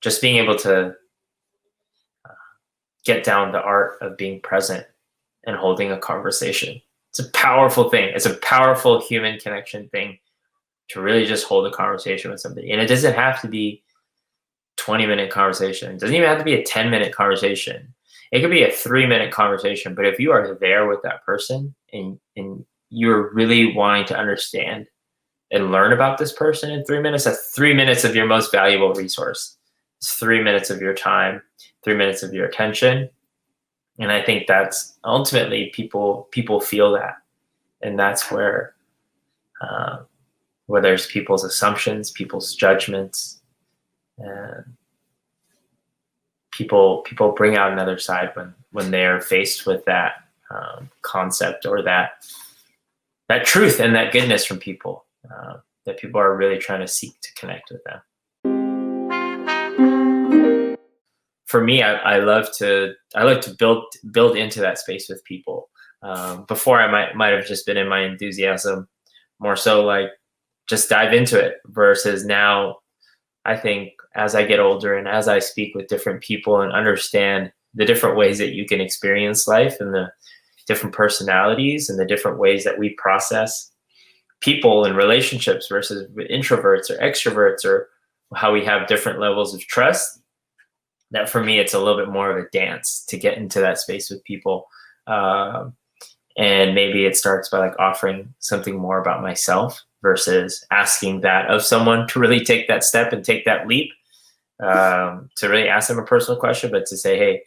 just being able to get down the art of being present and holding a conversation. It's a powerful thing. It's a powerful human connection thing to really just hold a conversation with somebody. And it doesn't have to be 20-minute conversation. It doesn't even have to be a 10-minute conversation. It could be a 3-minute conversation, but if you are there with that person and you're really wanting to understand and learn about this person in 3 minutes, that's 3 minutes of your most valuable resource. It's 3 minutes of your time, 3 minutes of your attention. And I think that's ultimately people feel that. And that's where there's people's assumptions, people's judgments, and people bring out another side when they are faced with that concept or that truth and that goodness from people, that people are really trying to seek to connect with them. For me, I love to build into that space with people. Before I might have just been in my enthusiasm, more so like just dive into it, versus now I think as I get older and as I speak with different people and understand the different ways that you can experience life and the different personalities and the different ways that we process people and relationships versus introverts or extroverts, or how we have different levels of trust, that for me, it's a little bit more of a dance to get into that space with people. And maybe it starts by like offering something more about myself versus asking that of someone to really take that step and take that leap, to really ask them a personal question, but to say, hey,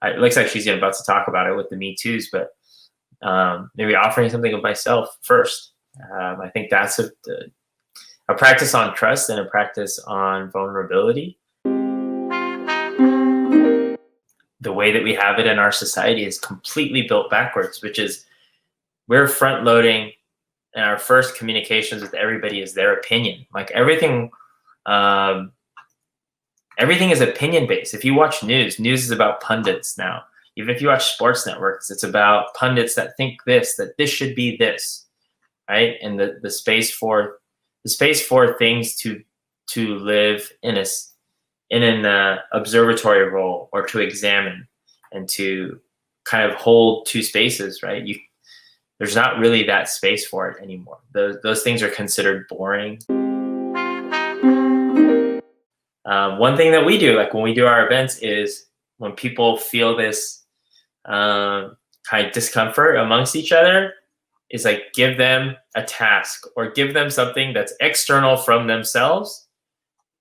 it looks like she's about to talk about it with the Me Too's, but maybe offering something of myself first. I think that's a practice on trust and a practice on vulnerability. The way that we have it in our society is completely built backwards, which is we're front loading, and our first communications with everybody is their opinion. Like everything is opinion based. If you watch news is about pundits now. Even if you watch sports networks, it's about pundits that think that this should be this, right? And the space for things to live in an observatory role, or to examine and to kind of hold two spaces, right? There's not really that space for it anymore. Those things are considered boring. One thing that we do, like when we do our events, is when people feel this kind of discomfort amongst each other, is like give them a task or give them something that's external from themselves,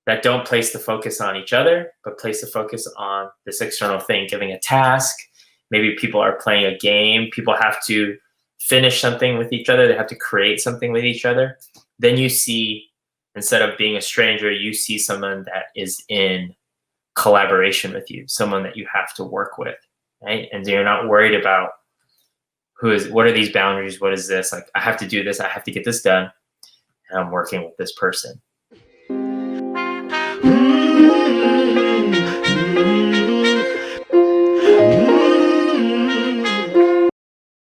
that don't place the focus on each other, but place the focus on this external thing, giving a task. Maybe people are playing a game. People have to finish something with each other. They have to create something with each other. Then you see, instead of being a stranger, you see someone that is in collaboration with you, someone that you have to work with, right? And you're not worried about what are these boundaries? What is this? Like, I have to do this. I have to get this done. And I'm working with this person.